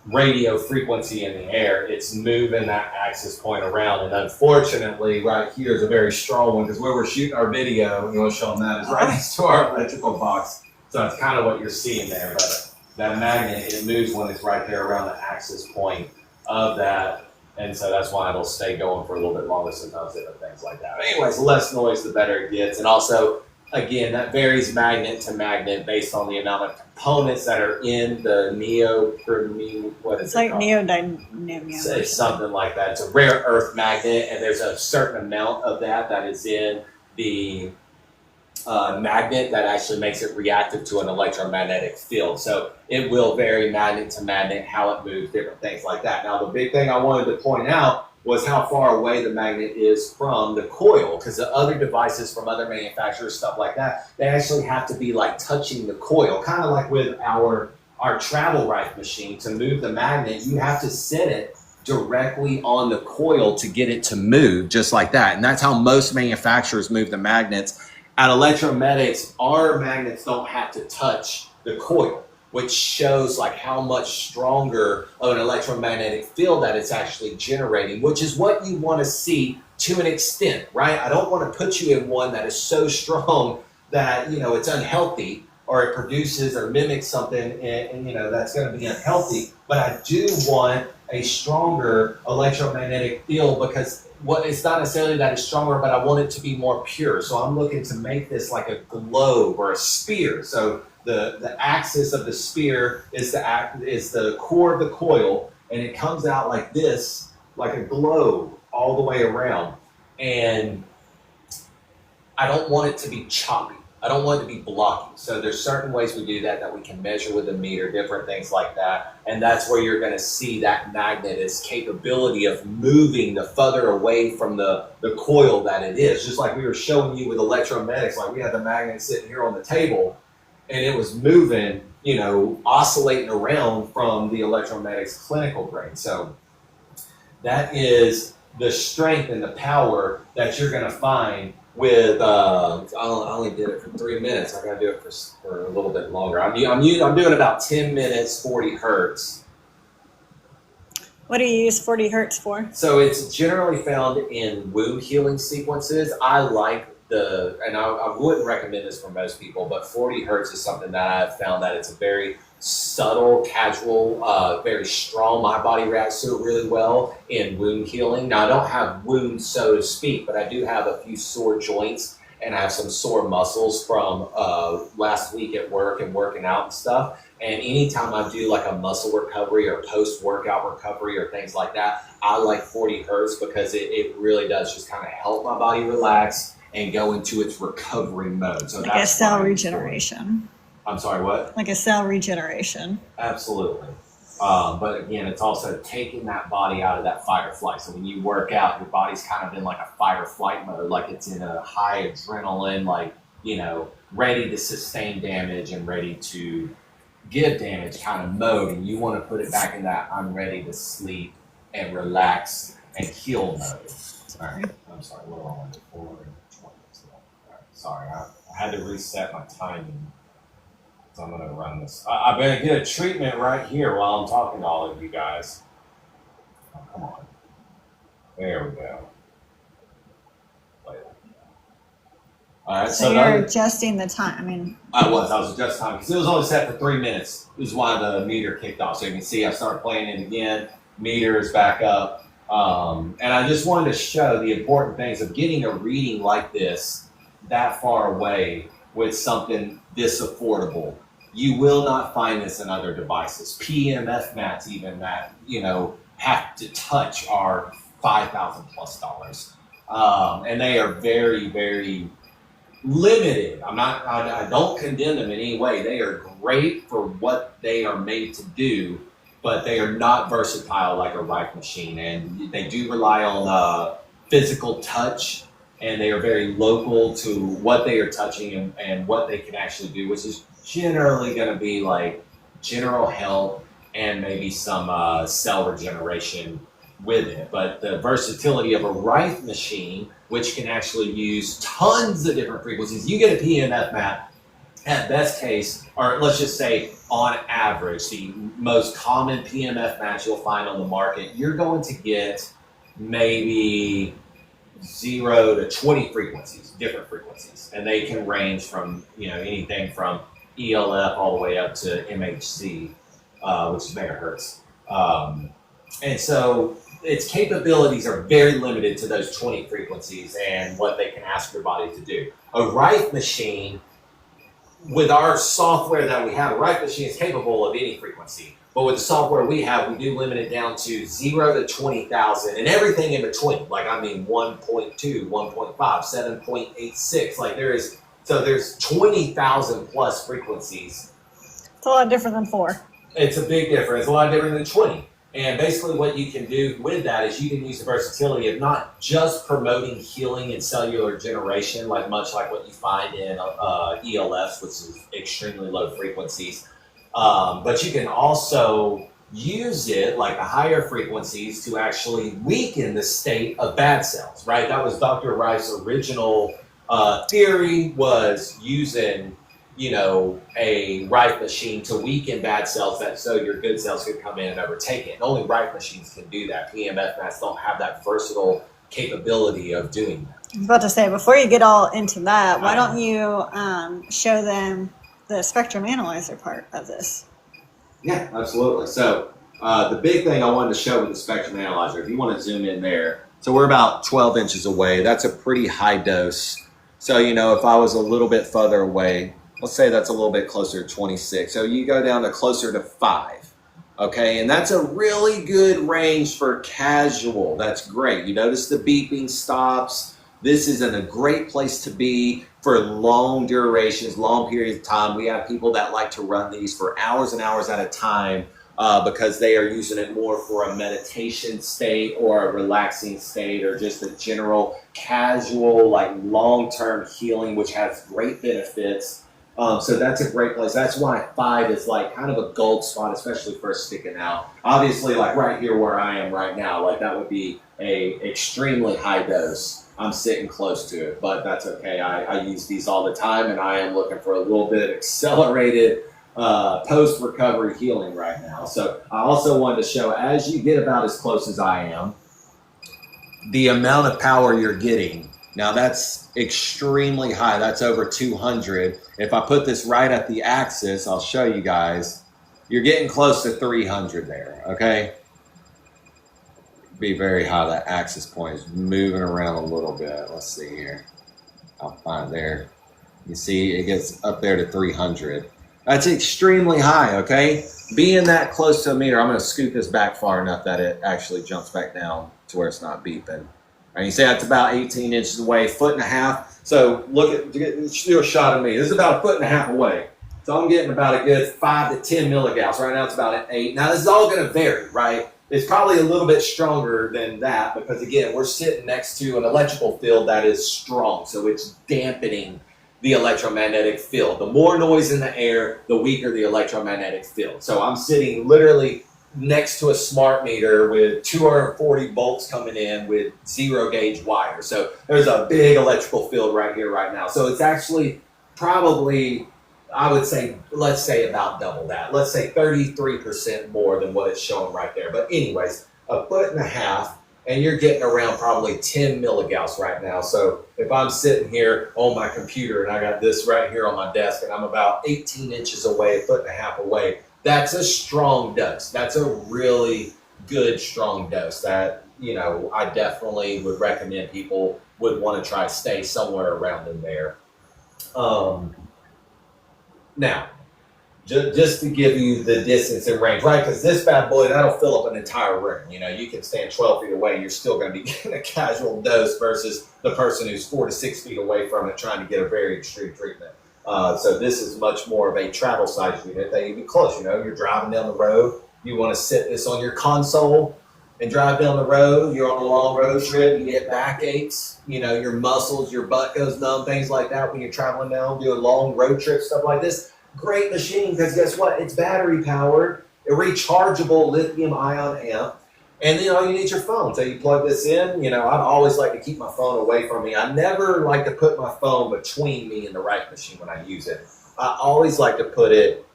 radio frequency in the air. It's moving that axis point around, and unfortunately right here is a very strong one, because where we're shooting our video, you want to show them that, is right next to our electrical box. So that's kind of what you're seeing there, but that magnet, it moves when it's right there around the axis point of that, and so that's why it'll stay going for a little bit longer, sometimes different things like that. But anyways, the less noise the better it gets. And also, again, that varies magnet to magnet based on the amount of components that are in the it's like neodymium. It's something like that. It's a rare earth magnet, and there's a certain amount of that is in the magnet that actually makes it reactive to an electromagnetic field. So it will vary magnet to magnet, how it moves, different things like that. Now, the big thing I wanted to point out was how far away the magnet is from the coil, because the other devices from other manufacturers, stuff like that, they actually have to be like touching the coil, kind of like with our travel rifle machine. To move the magnet, you have to set it directly on the coil to get it to move, just like that. And that's how most manufacturers move the magnets. At Electromedics, our magnets don't have to touch the coil, which shows like how much stronger of an electromagnetic field that it's actually generating, which is what you want to see to an extent, right? I don't want to put you in one that is so strong that, you know, it's unhealthy, or it produces or mimics something and you know, that's going to be unhealthy. But I do want a stronger electromagnetic field, because it's not necessarily that it's stronger, but I want it to be more pure. So I'm looking to make this like a globe or a sphere. So the axis of the sphere is the core of the coil, and it comes out like this, like a globe all the way around. And I don't want it to be choppy. I don't want it to be blocky. So there's certain ways we do that we can measure with a meter, different things like that. And that's where you're going to see that magnet, its capability of moving the further away from the coil that it is. Just like we were showing you with electromagnetic, like we had the magnet sitting here on the table, and it was moving, you know, oscillating around from the electromagnetics clinical grade. So that is the strength and the power that you're going to find with, I only did it for 3 minutes. I'm going to do it for a little bit longer. I'm doing about 10 minutes, 40 hertz. What do you use 40 hertz for? So it's generally found in wound healing sequences. I like and I wouldn't recommend this for most people, but 40 hertz is something that I've found that it's a very subtle, casual, very strong. My body reacts to it really well in wound healing. Now, I don't have wounds, so to speak, but I do have a few sore joints, and I have some sore muscles from last week at work and working out and stuff. And anytime I do like a muscle recovery or post-workout recovery or things like that, I like 40 hertz because it really does just kind of help my body relax and go into its recovery mode. So like a cell regeneration. I'm sorry, what? Like a cell regeneration. Absolutely. But again, it's also taking that body out of that fight or flight. So when you work out, your body's kind of in like a fight or flight mode, like it's in a high adrenaline, like, you know, ready to sustain damage and ready to give damage kind of mode. And you want to put it back in that I'm ready to sleep and relax and heal mode. Sorry. I'm sorry, what am I on? 420. Sorry, I had to reset my timing. So I'm going to run this. I better get a treatment right here while I'm talking to all of you guys. Oh, come on. There we go. All right, so you're adjusting the time. I was adjusting time because it was only set for 3 minutes. This is why the meter kicked off. So you can see I started playing it again. Meter is back up. And I just wanted to show the important things of getting a reading like this that far away with something this affordable. You will not find this in other devices. PEMF mats even that, you know, have to touch are $5,000+. And they are very, very limited. I don't condemn them in any way. They are great for what they are made to do, but they are not versatile like a Rife machine. And they do rely on physical touch, and they are very local to what they are touching and what they can actually do, which is generally going to be like general health and maybe some cell regeneration with it. But the versatility of a Rife machine, which can actually use tons of different frequencies. You get a PMF map at best case, or let's just say on average, the most common PMF match you'll find on the market, you're going to get maybe 0 to 20 frequencies, different frequencies. And they can range from, anything from ELF all the way up to MHC, which is megahertz. And so its capabilities are very limited to those 20 frequencies and what they can ask your body to do. A Rife machine, with our software that we have, a Rife machine is capable of any frequency. But with the software we have, we do limit it down to 0 to 20,000 and everything in between. 1.2, 1.5, 7.86. There's 20,000 plus frequencies. It's a lot different than 4. It's a big difference, a lot different than 20. And basically what you can do with that is you can use the versatility of not just promoting healing and cellular generation, much like what you find in ELFs, which is extremely low frequencies. But you can also use it, like the higher frequencies, to actually weaken the state of bad cells, right? That was Dr. Rife's original theory, was using a Rife machine to weaken bad cells so your good cells could come in and overtake it. And only Rife machines can do that. PMF mats don't have that versatile capability of doing that. I was about to say, before you get all into that, why don't you show them the spectrum analyzer part of this? Yeah, absolutely. So the big thing I wanted to show with the spectrum analyzer, if you want to zoom in there, so we're about 12 inches away. That's a pretty high dose. So, if I was a little bit further away, let's say that's a little bit closer to 26. So you go down to closer to 5. Okay, and that's a really good range for casual. That's great. You notice the beeping stops. This is a great place to be for long durations, long periods of time. We have people that like to run these for hours and hours at a time because they are using it more for a meditation state or a relaxing state or just a general casual, long-term healing, which has great benefits. So that's a great place. That's why 5 is kind of a gold spot, especially for sticking out. Obviously, right here where I am right now, that would be a extremely high dose. I'm sitting close to it, but that's okay. I use these all the time, and I am looking for a little bit accelerated post-recovery healing right now. So I also wanted to show, as you get about as close as I am, the amount of power you're getting. Now that's extremely high. That's over 200. If I put this right at the axis, I'll show you guys, you're getting close to 300 there, okay? Be very high. That axis point is moving around a little bit. Let's see here. I'll find there. You see it gets up there to 300. That's extremely high, okay? Being that close to a meter, I'm going to scoot this back far enough that it actually jumps back down to where it's not beeping. And you see that's about 18 inches away, 1.5 feet. So do a shot of me. This is about 1.5 feet away. So I'm getting about a good 5 to 10 milligauss. Right now it's about an 8. Now this is all going to vary, right? It's probably a little bit stronger than that because, again, we're sitting next to an electrical field that is strong. So it's dampening the electromagnetic field. The more noise in the air, the weaker the electromagnetic field. So I'm sitting literally next to a smart meter with 240 volts coming in with 0 gauge wire. So there's a big electrical field right here, right now. So it's actually probably, I would say, let's say about double that. Let's say 33% more than what it's showing right there. But anyways, 1.5 feet, and you're getting around probably 10 milligauss right now. So if I'm sitting here on my computer and I got this right here on my desk and I'm about 18 inches away, 1.5 feet away, that's a strong dose. That's a really good, strong dose that, I definitely would recommend people would want to try to stay somewhere around in there. Now, just to give you the distance and range, right? Because this bad boy, that'll fill up an entire room. You know, you can stand 12 feet away, you're still going to be getting a casual dose versus the person who's 4 to 6 feet away from it trying to get a very extreme treatment. So this is much more of a travel size unit that you can be close. You know, you're driving down the road, you want to sit this on your console and drive down the road. You're on a long road trip, you get backaches, you know, your muscles, your butt goes numb, things like that when you're traveling down, doing long road trips, stuff like this. Great machine, because guess what? It's battery powered, a rechargeable lithium ion amp, and then all you need is your phone. So you plug this in. You know, I'd always like to keep my phone away from me. I never like to put my phone between me and the right machine when I use it. I always like to put it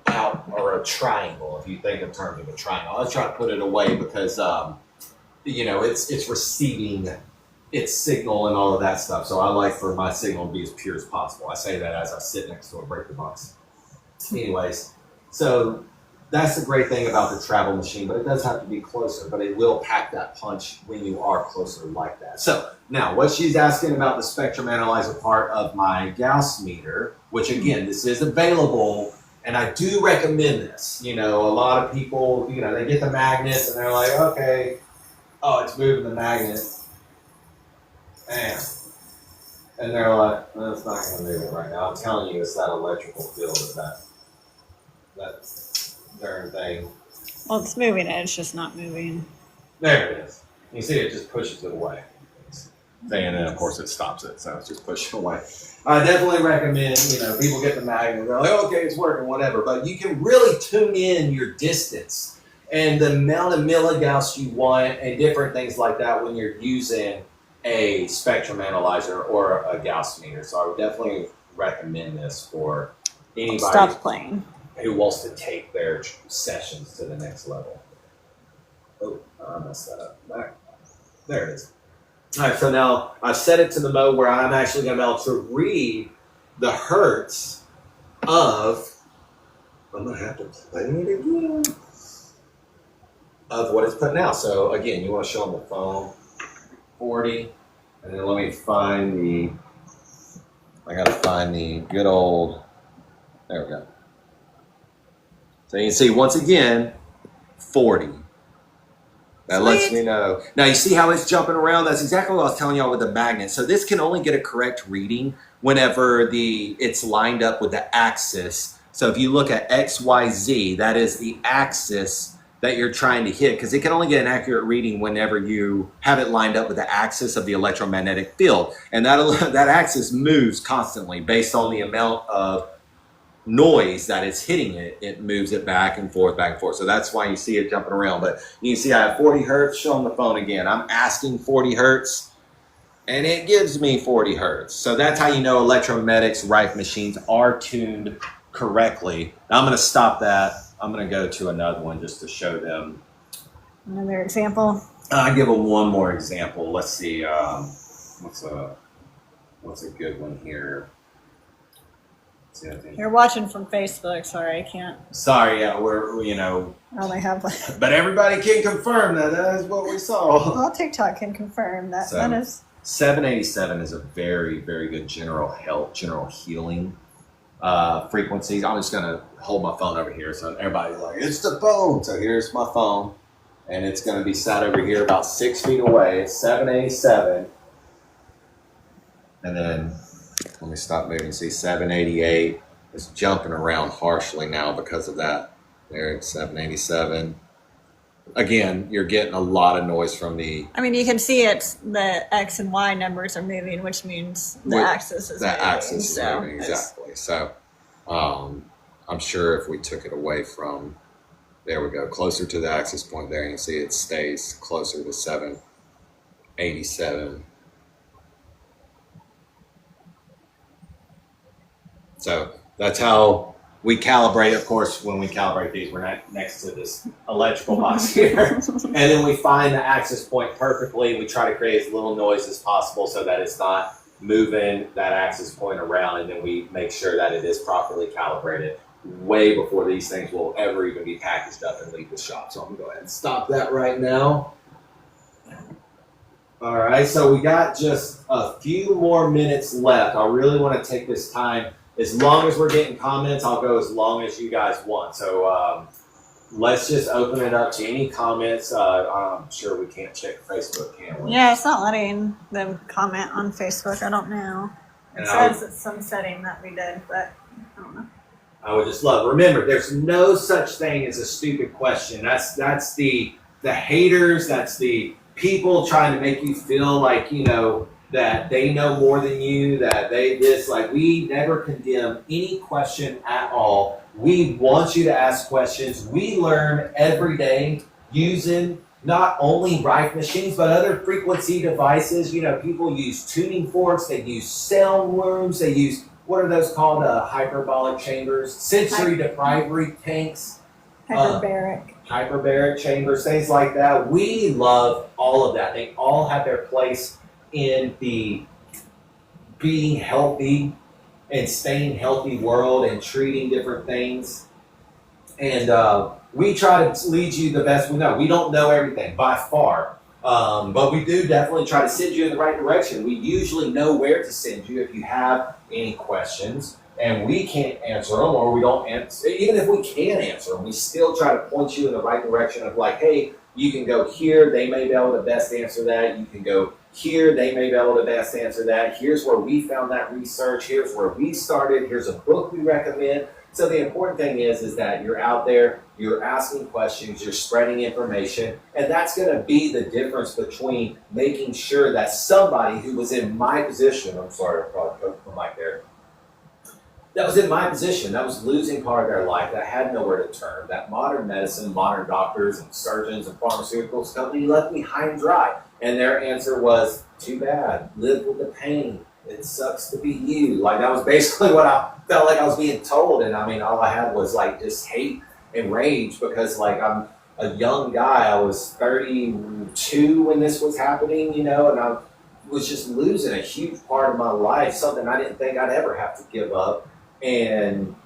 out, or a triangle, if you think in terms of a triangle. I always try to put it away because you know, it's receiving its signal and all of that stuff. So I like for my signal to be as pure as possible. I say that as I sit next to a breaker box. Anyways, so that's the great thing about the travel machine, but it does have to be closer, but it will pack that punch when you are closer like that. So now what she's asking about the spectrum analyzer part of my Gauss meter, which again, this is available, and I do recommend this. You know, a lot of people, you know, they get the magnets and they're like, okay, oh, it's moving the magnet. Bam. And they're like, well, it's not going to move it right now. I'm telling you, it's that electrical field of that darn thing. Well, it's moving it. It's just not moving. There it is. You see, it just pushes it away. And then, of course, it stops it. So it's just pushing away. I definitely recommend, you know, people get the magnet. They're like, okay, it's working, whatever. But you can really tune in your distance and the amount of milligauss you want and different things like that when you're using a spectrum analyzer or a Gauss meter. So I would definitely recommend this for anybody Stop playing. who wants to take their sessions to the next level. Oh, I messed that up. There it is. All right, so now I've set it to the mode where I'm actually going to be able to read the hertz of, I'm going to have to play it again, of what it's putting out. So again, you want to show them the phone, 40, and then let me find I got to find the good old, there we go. So you can see, once again, 40. That lets me know. Now you see how it's jumping around? That's exactly what I was telling y'all with the magnet. So this can only get a correct reading whenever it's lined up with the axis. So if you look at X, Y, Z, that is the axis that you're trying to hit, because it can only get an accurate reading whenever you have it lined up with the axis of the electromagnetic field. And that axis moves constantly based on the amount of noise that it's hitting it moves it back and forth, back and forth. So that's why you see it jumping around. But you can see I have 40 hertz. Show on the phone again. I'm asking 40 hertz, and it gives me 40 hertz. So that's how you know electromagnetics Rife machines are tuned correctly. Now I'm going to stop that. I'm going to go to another one just to show them. Another example. I'll give them one more example. Let's see. What's a good one here? You're watching from Facebook. Sorry, I can't. Sorry, yeah, we're you know. I only have one. But everybody can confirm that is what we saw. Well, TikTok can confirm that. So, That is 787 is a very, very good general healing frequencies. I'm just gonna hold my phone over here so everybody's like, it's the phone. So here's my phone, and it's gonna be sat over here about 6 feet away. It's 787, and then let me stop moving. See, 788 is jumping around harshly now because of that. There, it's 787. Again, you're getting a lot of noise from the. I mean, you can see it's the X and Y numbers are moving, which means the axis is moving. The axis is moving, exactly. So I'm sure if we took it away from, there we go, closer to the axis point there, and you see it stays closer to 787. So that's how we calibrate. Of course, when we calibrate these, we're not next to this electrical box here. And then we find the axis point perfectly. We try to create as little noise as possible so that it's not moving that axis point around. And then we make sure that it is properly calibrated way before these things will ever even be packaged up and leave the shop. So I'm going to go ahead and stop that right now. All right, so we got just a few more minutes left. I really want to take this time as long as we're getting comments, I'll go as long as you guys want. So let's just open it up to any comments. I'm sure we can't check Facebook, can we? Yeah, it's not letting them comment on Facebook. I don't know. It says it's some setting that we did, but I don't know. I would just love. Remember, there's no such thing as a stupid question. That's the haters. That's the people trying to make you feel like that they know more than you. That they this like we never condemn any question at all. We want you to ask questions. We learn every day using not only Rife machines, but other frequency devices. People use tuning forks, they use sound rooms, they use, what are those called? Hyperbolic chambers, sensory deprivatory tanks. Hyperbaric chambers, things like that. We love all of that. They all have their place in the being healthy and staying healthy world and treating different things. And we try to lead you the best we know. We don't know everything by far, but we do definitely try to send you in the right direction. We usually know where to send you if you have any questions and we can't answer them, or we don't answer. Even if we can answer them, we still try to point you in the right direction of like, hey, you can go here, they may be able to best answer that. You can go here, they may be able to best answer that. Here's where we found that research. Here's where we started. Here's a book we recommend. So the important thing is that you're out there, you're asking questions, you're spreading information, and that's going to be the difference between making sure that somebody who was in my position, I'm sorry, I probably put the mic there, that was in my position, that was losing part of their life, that had nowhere to turn, that modern medicine, modern doctors and surgeons and pharmaceuticals company left me high and dry. And their answer was, too bad, live with the pain. It sucks to be you. Like, that was basically what I felt like I was being told. And I mean, all I had was like just hate and rage because like I'm a young guy. I was 32 when this was happening, and I was just losing a huge part of my life, something I didn't think I'd ever have to give up. And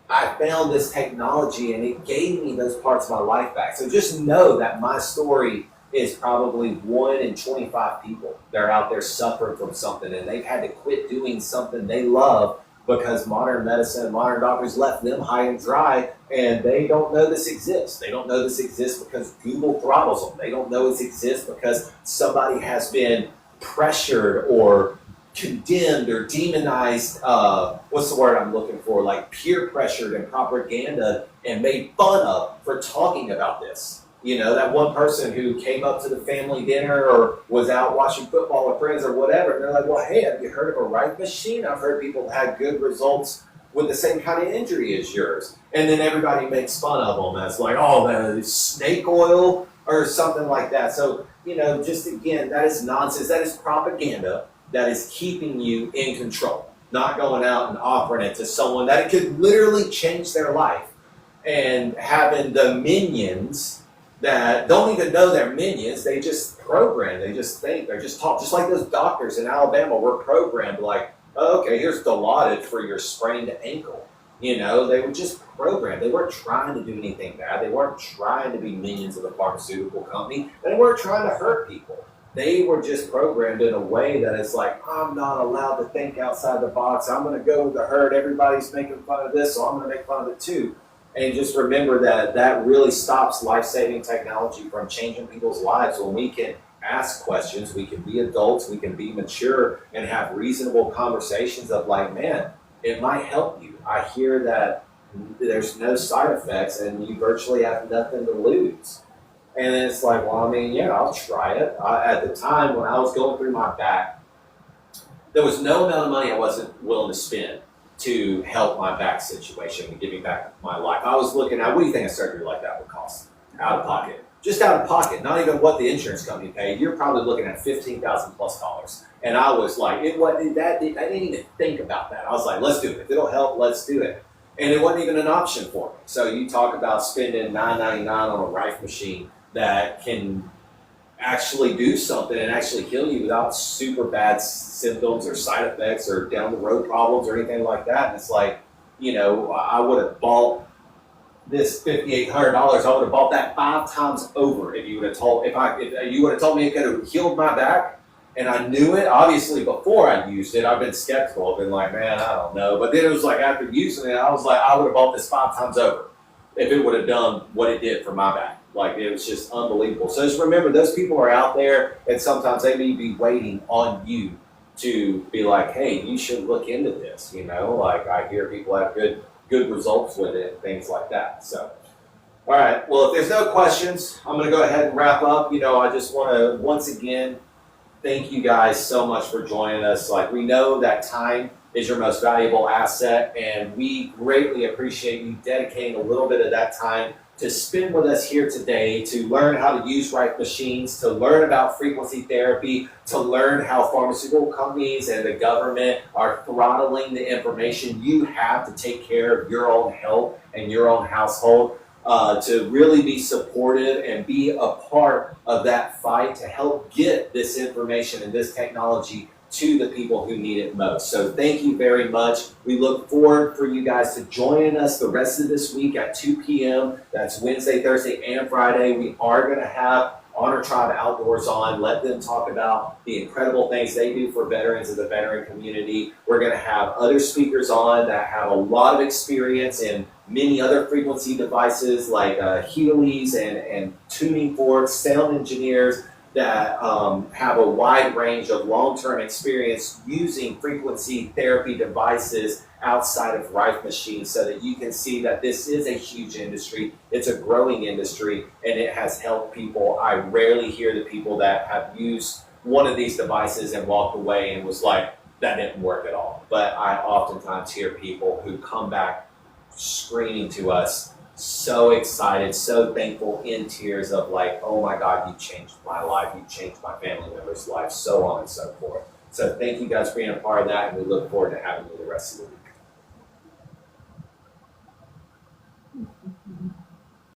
I found this technology and it gave me those parts of my life back. So just know that my story is probably 1 in 25 people. They're out there suffering from something and they've had to quit doing something they love because modern medicine and modern doctors left them high and dry, and they don't know this exists. They don't know this exists because Google throttles them. They don't know this exists because somebody has been pressured or condemned or demonized, what's the word I'm looking for, like peer pressured and propaganda and made fun of for talking about this. That one person who came up to the family dinner or was out watching football with friends or whatever, and they're like, well, hey, have you heard of a Rife machine? I've heard people have had good results with the same kind of injury as yours. And then everybody makes fun of them as like, oh, the snake oil or something like that. So, just again, that is nonsense. That is propaganda that is keeping you in control, not going out and offering it to someone that it could literally change their life, and having the minions that don't even know they're minions. They just program. They just think. They're just taught. Just like those doctors in Alabama were programmed like, oh, okay, here's Dilaudid for your sprained ankle. They were just programmed. They weren't trying to do anything bad. They weren't trying to be minions of the pharmaceutical company. They weren't trying to hurt people. They were just programmed in a way that it's like, I'm not allowed to think outside the box. I'm going to go with the herd. Everybody's making fun of this, so I'm going to make fun of it too. And just remember that really stops life-saving technology from changing people's lives. When we can ask questions, we can be adults, we can be mature, and have reasonable conversations of like, man, it might help you. I hear that there's no side effects and you virtually have nothing to lose. And then it's like, well, I mean, yeah, I'll try it. At the time when I was going through my back, there was no amount of money I wasn't willing to spend to help my back situation and give me back my life. I was looking at, what do you think a surgery like that would cost? Out of pocket. Just out of pocket, not even what the insurance company paid. You're probably looking at $15,000 plus. And I was like, I didn't even think about that. I was like, let's do it. If it'll help, let's do it. And it wasn't even an option for me. So you talk about spending $9.99 on a Rife machine that can actually do something and actually heal you without super bad symptoms or side effects or down the road problems or anything like that. And it's like, I would have bought this $5,800. I would have bought that 5 times over if you would have told me it could have healed my back. And I knew it, obviously, before I used it. I've been skeptical. I've been like, man, I don't know. But then it was like after using it, I was like, I would have bought this 5 times over if it would have done what it did for my back. Like, it was just unbelievable. So just remember, those people are out there, and sometimes they may be waiting on you to be like, hey, you should look into this. You know, like I hear people have good results with it and things like that. So, all right. Well, if there's no questions, I'm going to go ahead and wrap up. You know, I just want to once again thank you guys so much for joining us. Like, we know that time is your most valuable asset, and we greatly appreciate you dedicating a little bit of that time to spend with us here today, to learn how to use Rife machines, to learn about frequency therapy, to learn how pharmaceutical companies and the government are throttling the information you have to take care of your own health and your own household. To really be supportive and be a part of that fight to help get this information and this technology to the people who need it most. So thank you very much. We look forward for you guys to join us the rest of this week at 2 p.m. That's Wednesday, Thursday, and Friday. We are going to have Honor Tribe Outdoors on. Let them talk about the incredible things they do for veterans of the veteran community. We're going to have other speakers on that have a lot of experience in many other frequency devices like Heelys and tuning forks, sound engineers that have a wide range of long-term experience using frequency therapy devices outside of Rife machines, so that you can see that this is a huge industry. It's a growing industry, and it has helped people. I rarely hear the people that have used one of these devices and walked away and was like, that didn't work at all. But I oftentimes hear people who come back screaming to us, so excited, so thankful, in tears of like, oh my God, you changed my life, you changed my family member's life, so on and so forth. So thank you guys for being a part of that, and we look forward to having you the rest of the week.